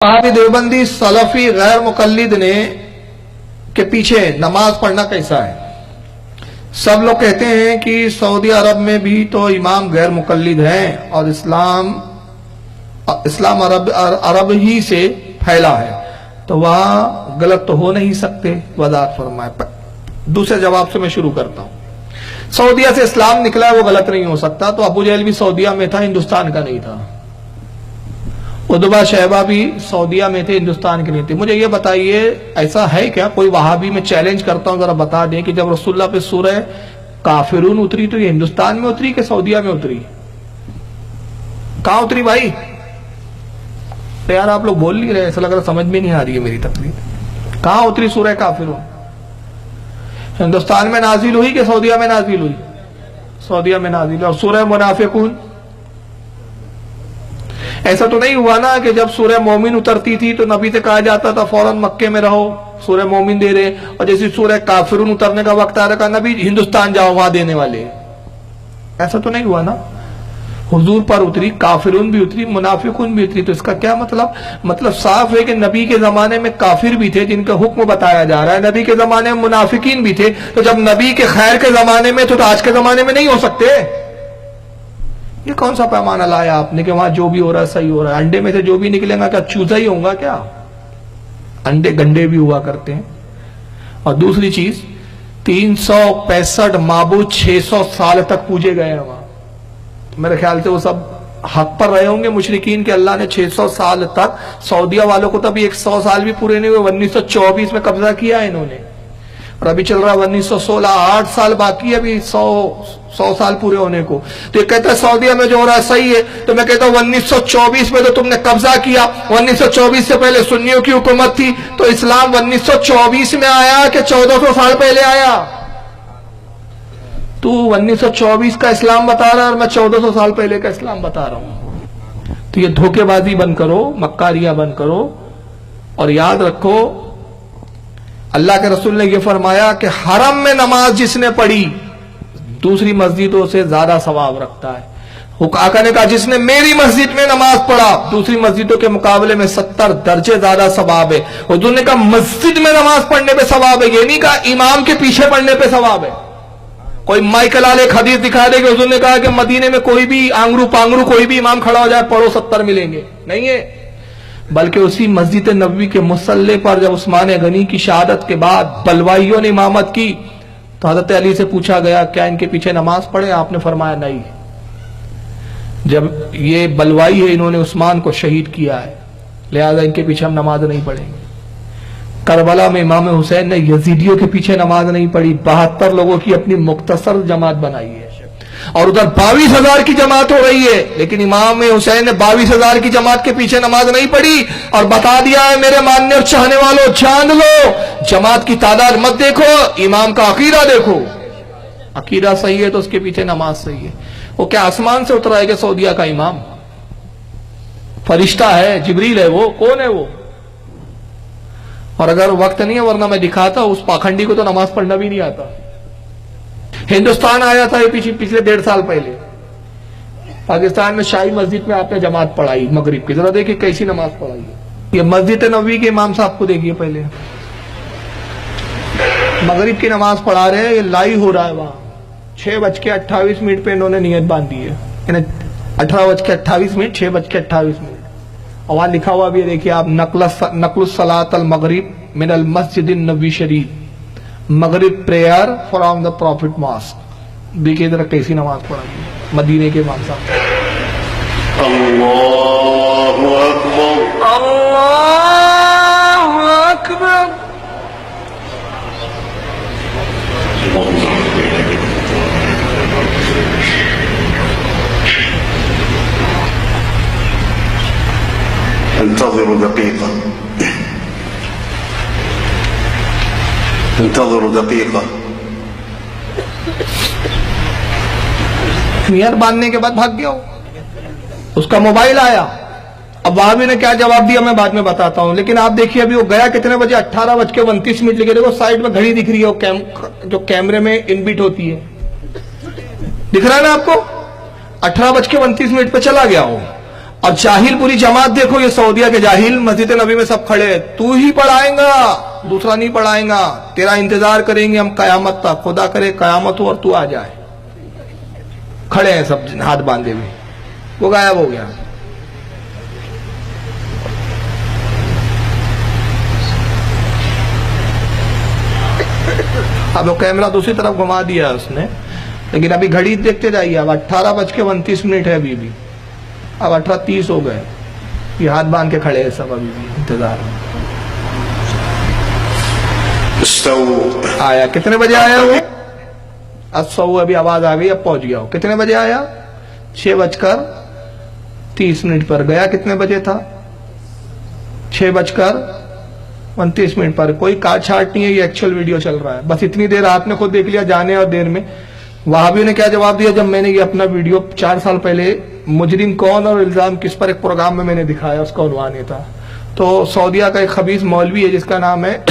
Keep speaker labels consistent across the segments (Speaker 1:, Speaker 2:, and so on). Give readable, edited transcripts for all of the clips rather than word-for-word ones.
Speaker 1: Wahhabi Deobandi Salafi गैर मुकल्लिद ने के पीछे नमाज पढ़ना कैसा है। सब लोग कहते हैं कि सऊदी अरब में भी तो इमाम गैर मुकल्लिद हैं और इस्लाम अरब ही से फैला है, तो वहां गलत तो हो नहीं सकते। वजाहत फरमाए। दूसरे जवाब से मैं शुरू करता हूं। सऊदीया से इस्लाम निकला है, वो गलत नहीं हो सकता। तो अबू जहल भी सऊदीया में था, हिंदुस्तान का नहीं था। उदबा शहबा भी सऊदीया में थे, हिंदुस्तान के नहीं थे। मुझे ये बताइए, ऐसा है क्या? कोई वहाबी में चैलेंज करता हूं, जरा बता दें कि जब रसूलुल्लाह पे सूरह काफिरून उतरी तो ये हिंदुस्तान में उतरी कि सऊदीया में उतरी? कहां उतरी भाई? तो यार आप लोग बोल नहीं रहे, ऐसा लग रहा समझ में नहीं आ रही है मेरी तकलीफ। कहां उतरी सूरह काफिरून? हिंदुस्तान में नाजिल हुई कि सऊदीया में नाजिल हुई? सऊदीया में नाजिल। और सूरह मुनाफिकून ऐसा तो नहीं हुआ ना कि जब सूरह मोमिन उतरती थी तो नबी से कहा जाता था फौरन मक्के में रहो, सूरह मोमिन दे रहे, और जैसे सूरह काफिरून उतरने का वक्त आ रहा, नबी हिंदुस्तान जाओ वहां देने वाले। ऐसा तो नहीं हुआ ना। हुजूर पर उतरी, काफिरून भी उतरी, मुनाफिकून भी उतरी। तो इसका क्या मतलब साफ है कि नबी के जमाने में काफिर भी थे जिनका हुक्म बताया जा रहा है, नबी के जमाने में मुनाफिकीन भी थे। तो जब नबी के खैर के जमाने में तो आज के जमाने में नहीं हो सकते। ये कौन सा पैमाना लाया आपने कि वहां जो भी हो रहा है सही हो रहा है? अंडे में से जो भी निकलेगा क्या चूजा ही होगा क्या? अंडे गंडे भी हुआ करते हैं। और दूसरी चीज, 365 माबूद 600 साल तक पूजे गए हैं वहां। मेरे ख्याल से वो सब हक पर रहे होंगे मुशरिकीन के। अल्लाह ने 600 साल तक, सऊदीया वालों को तभी 100 साल भी पूरे नहीं हुए, 1924 में कब्जा किया है इन्होंने, और अभी चल रहा है 1916, 8 साल बाकी है अभी 100 साल पूरे होने को। तो ये कहता है सऊदीया में जो हो रहा है सही है, तो मैं कहता हूं 1924 में तो तुमने कब्जा किया, 1924 से पहले सुन्नियों की हुकूमत थी, तो इस्लाम 1924 में आया कि 1400 साल पहले आया? तू 1924 का इस्लाम बता रहा है और मैं 1400 साल पहले का इस्लाम बता रहा हूं। तो ये धोखेबाजी बंद करो, मक्कारियां बंद करो, और याद रखो अल्लाह के रसूल ने यह फरमाया कि हरम में नमाज जिसने पढ़ी दूसरी मस्जिदों से ज्यादा सवाब रखता है। आका ने कहा जिसने मेरी मस्जिद में नमाज पढ़ा दूसरी मस्जिदों के मुकाबले में 70 दर्जे ज्यादा सवाब है। हुजूर ने कहा मस्जिद में नमाज पढ़ने पे सवाब है, ये नहीं कहा इमाम के पीछे पढ़ने पे सवाब है। कोई माइकल आले एक हदीस दिखा दे कि हुजूर ने कहा कि मदीने में कोई भी आंगरू पांगरू कोई भी इमाम खड़ा हो जाए पढ़ो 70 मिलेंगे, नहीं है। बल्कि उसी मस्जिद नबवी के मुसल्ले पर जब उस्मान गनी की शहादत के बाद बलवाइयों ने इमामत की तो हजरत अली से पूछा गया क्या इनके पीछे नमाज पढ़े? आपने फरमाया नहीं। जब ये बलवाई है, इन्होंने उस्मान को शहीद किया है, लिहाजा इनके पीछे हम नमाज नहीं पढ़ेंगे। करबला में इमाम हुसैन ने यजीदियों के पीछे नमाज नहीं पढ़ी, 72 लोगों की अपनी मुख्तसर जमात बनाई है, और उधर 22,000 की जमात हो रही है, लेकिन इमाम हुसैन ने 22,000 की जमात के पीछे नमाज नहीं पढ़ी और बता दिया है मेरे मानने और चाहने वालों जान लो, जमात की तादाद मत देखो, इमाम का अकीदा देखो। अकीदा सही है तो उसके पीछे नमाज सही है। वो क्या आसमान से उतरा है कि सऊदीया का इमाम? फरिश्ता है, जिब्रील है, वो कौन है वो? और अगर वक्त नहीं है वरना मैं दिखाता, उस पाखंडी को तो नमाज पढ़ना भी नहीं आता। हिंदुस्तान आया था ये पिछले 1.5 साल पहले, पाकिस्तान में शाही मस्जिद में आपने जमात पढ़ाई मगरिब की, जरा देखिए कैसी नमाज पढ़ाई है। ये मस्जिद नबवी के इमाम साहब को देखिए, पहले मगरिब की नमाज पढ़ा रहे हैं, ये लाइव हो रहा है वहां। 6:28 पे इन्होंने नियत बांधी है, 18:28 6:28। और वहां लिखा हुआ भी है, देखिए आप, नकलुस सलात अल मगरिब मिन अल मस्जिद नबवी शरीफ, मगरिब prayer from the prophet mosque. देखिए इधर कैसी नमाज पढ़ाई मदीने के इमाम साहब।
Speaker 2: अल्लाहु अकबर,
Speaker 1: अल्लाहु अकबर।
Speaker 2: انتظروا دقيقة، انتظروا دقيقة।
Speaker 1: नियर बांधने के बाद भाग गया हो, उसका मोबाइल आया। अब वहां भी ने क्या जवाब दिया मैं बाद में बताता हूं, लेकिन आप देखिए अभी वो गया कितने बजे? 18:29 लिखे। देखो साइड में घड़ी दिख रही है, जो कैमरे में इनबिट होती है, दिख रहा है ना आपको? 18:29 पे चला गया हो। और जाहिल पूरी जमात देखो, ये सऊदीया के जाहिल मस्जिद नबी में सब खड़े हैं, तू ही पढ़ाएगा, दूसरा नहीं पढ़ाएगा, तेरा इंतजार करेंगे हम कयामत तक, खुदा करे कयामत हो और तू आ जाए। खड़े हैं सब हाथ बांधे हुए, वो गायब हो गया। अब वो कैमरा दूसरी तरफ घुमा दिया है उसने, लेकिन अभी घड़ी देखते जाइए, अब 18:29 है अभी भी, अब 18:30 हो गए, ये हाथ बांध के खड़े हैं सब अभी भी इंतजार में।
Speaker 2: استووا
Speaker 1: आया कितने बजे आया वो? असौ अभी आवाज आ गई, अब पहुंच गया हो। कितने बजे आया? 6:30 पर। गया कितने बजे था? 6:29 पर। कोई काट छाट नहीं है, ये एक्चुअल वीडियो चल रहा है। बस इतनी देर आपने खुद देख लिया जाने और देर में। वहाबियों ने क्या जवाब दिया जब मैंने ये अपना वीडियो 4 साल पहले मुजरिम कौन और इल्जाम किस पर एक प्रोग्राम में मैंने दिखाया, उसका उन्वान ये था। तो सऊदीया का एक खबीस मौलवी है जिसका नाम है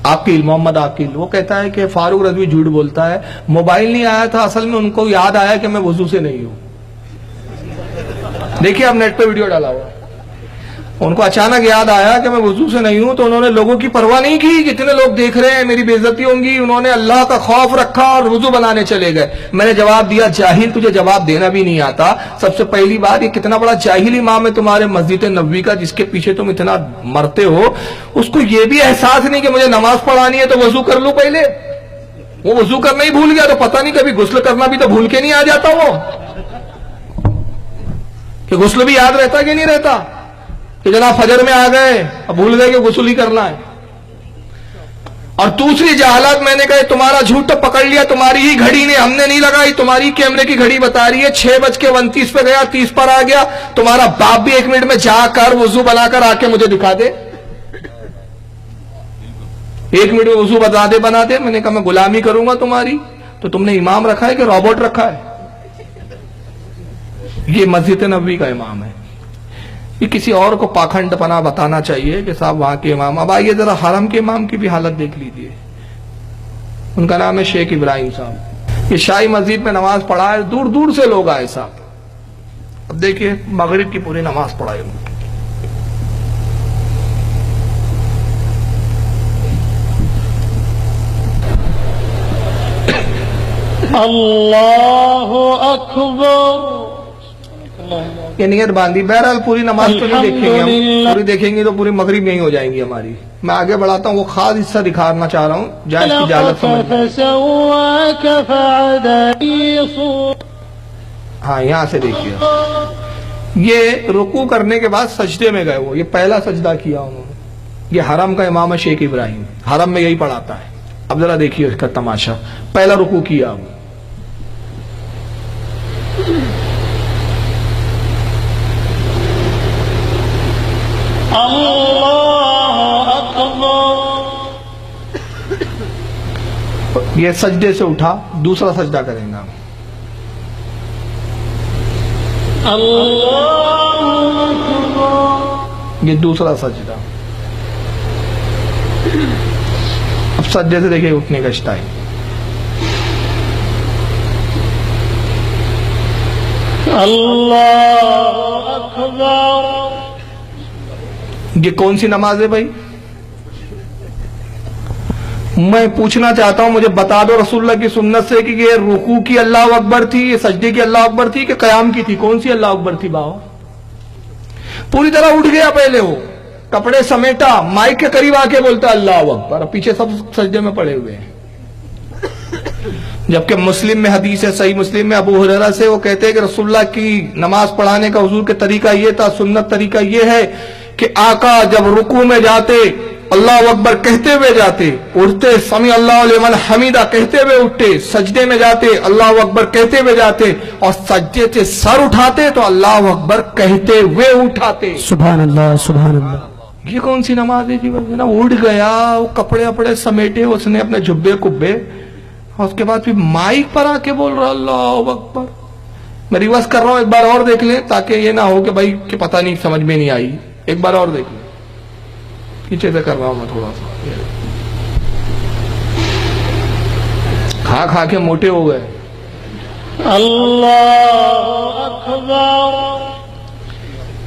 Speaker 1: आकिल, मोहम्मद आकिल। वो कहता है कि फारूक रजवी झूठ बोलता है, मोबाइल नहीं आया था, असल में उनको याद आया कि मैं वजू से नहीं हूं। देखिए आप नेट पे वीडियो डाला हुआ, उनको अचानक याद आया कि मैं वजू से नहीं हूं, तो उन्होंने लोगों की परवाह नहीं की, जितने लोग देख रहे हैं मेरी बेइज्जती होंगी, उन्होंने अल्लाह का खौफ रखा और वजू बनाने चले गए। मैंने जवाब दिया, जाहिल तुझे जवाब देना भी नहीं आता। सबसे पहली बात, ये कितना बड़ा जाहिल इमाम है तुम्हारे मस्जिद नबवी का, जिसके पीछे तुम इतना मरते हो, उसको ये भी एहसास नहीं कि मुझे नमाज पढ़ानी है तो वजू कर लूं पहले। वो वजू करना ही भूल गया, तो पता नहीं कभी गुस्ल करना भी तो भूल के नहीं आ जाता वो, कि गुस्ल भी याद रहता कि नहीं रहता, कि जनाब फजर में आ गए अब भूल गए कि गुस्ल ही करना है। और दूसरी जहालत, मैंने कहा तुम्हारा झूठ तो पकड़ लिया, तुम्हारी ही घड़ी ने, हमने नहीं लगाई, तुम्हारी कैमरे की घड़ी बता रही है 6:29 पे गया, 30 पर आ गया। तुम्हारा बाप भी 1 मिनट में जाकर वजू बनाकर आके मुझे दिखा दे, 1 मिनट में वजू बता दे, बना दे। मैंने कहा मैं गुलामी करूंगा तुम्हारी? तो तुमने इमाम रखा है कि रोबोट रखा है? ये मस्जिद नबवी का इमाम है। ये किसी और को पाखंडपना बताना चाहिए कि साहब वहां के इमाम। अब आइए जरा हरम के इमाम की भी हालत देख लीजिए। उनका नाम है शेख इब्राहिम साहब। ये शाही मस्जिद में नमाज पढ़ा है, दूर दूर से लोग आए साहब। अब देखिए मगरिब की पूरी नमाज पढ़ाई उन्होंने।
Speaker 3: अल्लाहु अकबर।
Speaker 1: ये नियत बांधी। बहरहाल पूरी नमाज तो नहीं देखेंगे हम, पूरी देखेंगे तो पूरी मगरिब नहीं हो जाएंगी हमारी। मैं आगे बढ़ाता हूँ, वो खास हिस्सा दिखाना चाह रहा हूँ, जायज की इजाजत समझ। हाँ यहाँ से देखिए, ये रुकू करने के बाद सजदे में गए, वो ये पहला सजदा किया उन्होंने। ये हरम का इमाम है शेख इब्राहिम, हरम में यही पढ़ाता है। अब जरा देखिए इसका तमाशा, पहला रुकू किया अब। ये सजदे से उठा, दूसरा सजदा करेंगे हम। ये दूसरा सजदा। अब सजदे से देखिए उठने का स्टाइल।
Speaker 3: अल्लाहु अकबर।
Speaker 1: ये कौन सी नमाज है भाई? मैं पूछना चाहता हूं, मुझे बता दो रसूलुल्लाह की सुन्नत से कि ये रुकू की अल्लाह अकबर थी, ये सजदे की अल्लाह अकबर थी कि कयाम की थी? कौन सी अल्लाह अकबर थी बाबा? पूरी तरह उठ गया पहले वो, कपड़े समेटा, माइक के करीब आके बोलता अल्लाह अकबर, पीछे सब सजदे में पड़े हुए हैं। जबकि मुस्लिम में हदीस है, सही मुस्लिम में अबू हुरैरा से, वो कहते हैं कि रसूलुल्लाह की नमाज पढ़ाने का हुजूर के तरीका ये था, सुन्नत तरीका ये है कि आका जब रुकू में जाते अल्लाह अकबर कहते हुए जाते, उठते समी अल्लाह लिमन हमीदा कहते हुए उठते, सजदे में जाते अल्लाह अकबर कहते हुए जाते, और सजदे से सर उठाते तो अल्लाह अकबर कहते हुए उठाते।
Speaker 3: सुभान अल्लाह, सुभान अल्लाह।
Speaker 1: ये कौन सी नमाज है जी? ना उठ गया, वो कपड़े वपड़े समेटे उसने, अपने जुब्बे कुब्बे, और उसके बाद फिर माइक पर आके बोल रहा अल्लाह अकबर। मैं रिवर्स कर रहा हूं, एक बार और देख ले, ताकि ये ना हो कि भाई कि पता नहीं समझ में नहीं आई। एक बार और देख ले, पीछे से कर रहा हूं मैं थोड़ा सा। खा खा के मोटे हो गए।
Speaker 3: اللہ اکبر.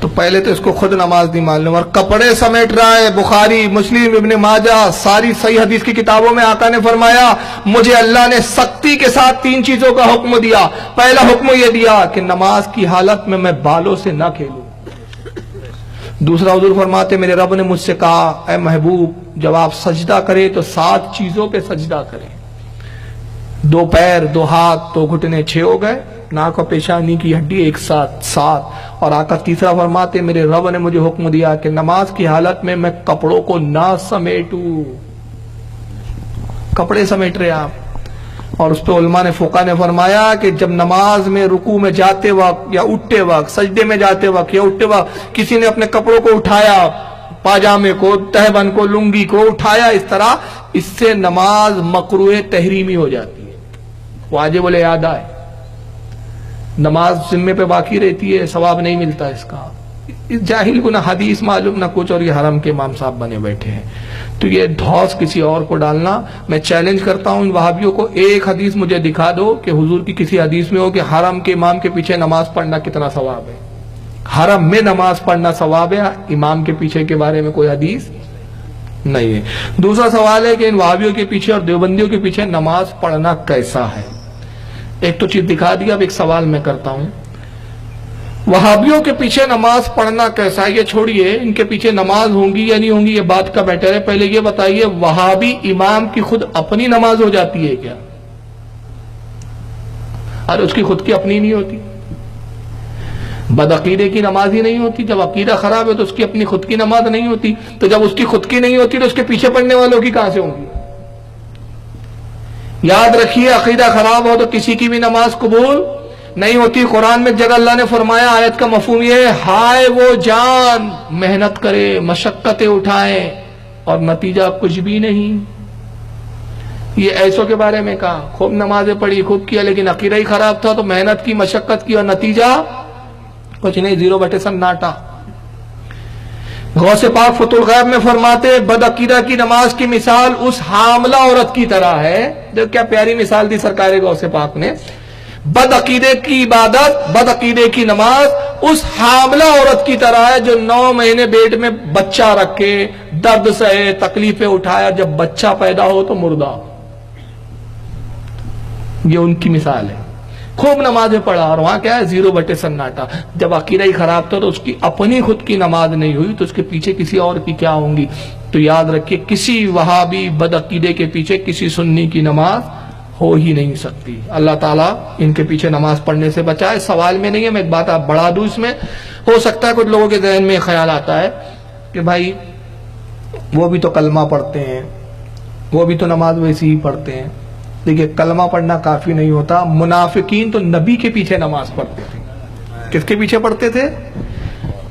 Speaker 1: تو پہلے تو اس کو خود نماز نہیں معلوم اور کپڑے سمیٹ رہا ہے. بخاری، مسلم، ابن ماجہ، ساری صحیح حدیث کی کتابوں میں آقا نے فرمایا مجھے اللہ نے سختی کے ساتھ 3 چیزوں کا حکم دیا. پہلا حکم یہ دیا کہ نماز کی حالت میں بالوں سے نہ کھیلوں. دوسرا حضور فرماتے میرے رب نے مجھ سے کہا اے محبوب جب آپ سجدہ کریں تو 7 چیزوں پہ سجدہ کریں. 2 پیر، 2 ہاتھ، 2 گھٹنے 6 ہو گئے. ناک اور پیشانی کی ہڈی ایک ساتھ 7. اور آقا تیسرا فرماتے میرے رب نے مجھے حکم دیا کہ نماز کی حالت میں کپڑوں کو نہ سمیٹوں. کپڑے سمیٹ رہے آپ. اور اس پہ علماء نے فقہاء نے فرمایا کہ جب نماز میں رکوع میں جاتے وقت یا اٹھتے وقت، سجدے میں جاتے وقت یا اٹھتے وقت کسی نے اپنے کپڑوں کو اٹھایا، پاجامے کو، تہبند کو، لنگی کو اٹھایا اس طرح، اس سے نماز مکروہ تحریمی ہو جاتی ہے. واجب الاعادہ ہے. نماز ذمے پہ باقی رہتی ہے، ثواب نہیں ملتا اس کا. جاہل کو نہ حدیث معلوم نہ کچھ، اور یہ حرم کے امام صاحب بنے بیٹھے ہیں. تو یہ دھوس کسی اور کو ڈالنا، میں چیلنج کرتا ہوں ان وہابیوں کو، ایک حدیث مجھے دکھا دو کہ حضور کی کسی حدیث میں ہو کہ حرم کے امام کے پیچھے نماز پڑھنا کتنا ثواب ہے. حرم میں نماز پڑھنا ثواب ہے، امام کے پیچھے کے بارے میں کوئی حدیث نہیں ہے. دوسرا سوال ہے کہ ان وہابیوں کے پیچھے اور دیوبندیوں کے پیچھے نماز پڑھنا کیسا ہے. ایک تو چیز دکھا دیا، اب ایک سوال میں کرتا ہوں، وہابیوں کے پیچھے نماز پڑھنا کیسا ہے یہ چھوڑیے، ان کے پیچھے نماز ہوں گی یا نہیں ہوں گی یہ بات کا بیٹر ہے. پہلے یہ بتائیے وہابی امام کی خود اپنی نماز ہو جاتی ہے کیا؟ اور اس کی خود کی اپنی نہیں ہوتی؟ بدعقیدے کی نماز ہی نہیں ہوتی؟ جب عقیدہ خراب ہے تو اس کی اپنی خود کی نماز نہیں ہوتی، تو جب اس کی خود کی نہیں ہوتی تو اس کے پیچھے پڑھنے والوں کی کہاں سے ہوں گی؟ یاد رکھیے عقیدہ خراب ہو تو کسی کی بھی نماز قبول نہیں ہوتی. قرآن میں جگہ اللہ نے فرمایا، آیت کا مفہوم یہ ہے ہائے وہ جان محنت کرے، مشقتیں اٹھائیں اور نتیجہ کچھ بھی نہیں. یہ ایسوں کے بارے میں کہا خوب نمازیں پڑھی، خوب کیا، لیکن عقیدہ ہی خراب تھا تو محنت کی، مشقت کی اور نتیجہ کچھ نہیں، 0 سناٹا. غوث پاک فتح الغیب میں فرماتے بدعقیدہ کی نماز کی مثال اس حاملہ عورت کی طرح ہے. دیکھ کیا پیاری مثال دی سرکار غوث پاک نے. بدعقیدے کی عبادت، بدعقیدے کی نماز اس حاملہ عورت کی طرح ہے جو 9 مہینے پیٹ میں بچہ رکھے، درد سہے، تکلیفیں اٹھایا، جب بچہ پیدا ہو تو مردہ. یہ ان کی مثال ہے. خوب نمازیں پڑھا اور وہاں کیا ہے 0 سناٹا. جب عقیدہ ہی خراب تھا تو اس کی اپنی خود کی نماز نہیں ہوئی تو اس کے پیچھے کسی اور کی کیا ہوں گی. تو یاد رکھیے کسی وہابی بدعقیدے کے پیچھے کسی سنی کی نماز ہو ہی نہیں سکتی. اللہ تعالیٰ ان کے پیچھے نماز پڑھنے سے بچائے. سوال میں نہیں ہے، میں ایک بات آپ بڑھا دوں اس میں. ہو سکتا ہے کچھ لوگوں کے ذہن میں خیال آتا ہے کہ بھائی وہ بھی تو کلمہ پڑھتے ہیں، وہ بھی تو نماز ویسی ہی پڑھتے ہیں. دیکھیے کلمہ پڑھنا کافی نہیں ہوتا. منافقین تو نبی کے پیچھے نماز پڑھتے تھے. کس کے پیچھے پڑھتے تھے؟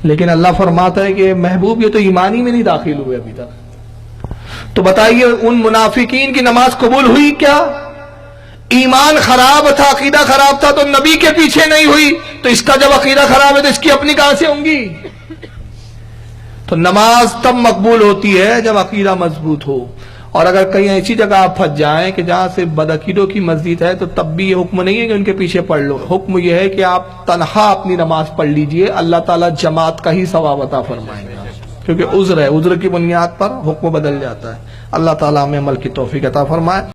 Speaker 1: لیکن اللہ فرماتا ہے کہ محبوب یہ تو ایمانی میں نہیں داخل ہوئے ابھی تک. تو بتائیے ان منافقین کی نماز قبول ہوئی کیا؟ ایمان خراب تھا، عقیدہ خراب تھا تو نبی کے پیچھے نہیں ہوئی. تو اس کا جب عقیدہ خراب ہے تو اس کی اپنی کہاں سے ہوں گی؟ تو نماز تب مقبول ہوتی ہے جب عقیدہ مضبوط ہو. اور اگر کہیں ایسی جگہ آپ پھنس جائیں کہ جہاں سے بدعقیدوں کی مسجد ہے تو تب بھی یہ حکم نہیں ہے کہ ان کے پیچھے پڑھ لو. حکم یہ ہے کہ آپ تنہا اپنی نماز پڑھ لیجئے، اللہ تعالیٰ جماعت کا ہی ثواب عطا فرمائیں گا. کیونکہ عذر ہے، عذر کی بنیاد پر حکم بدل جاتا ہے. اللہ تعالیٰ ہمیں عمل کی توفیق عطا فرمائے.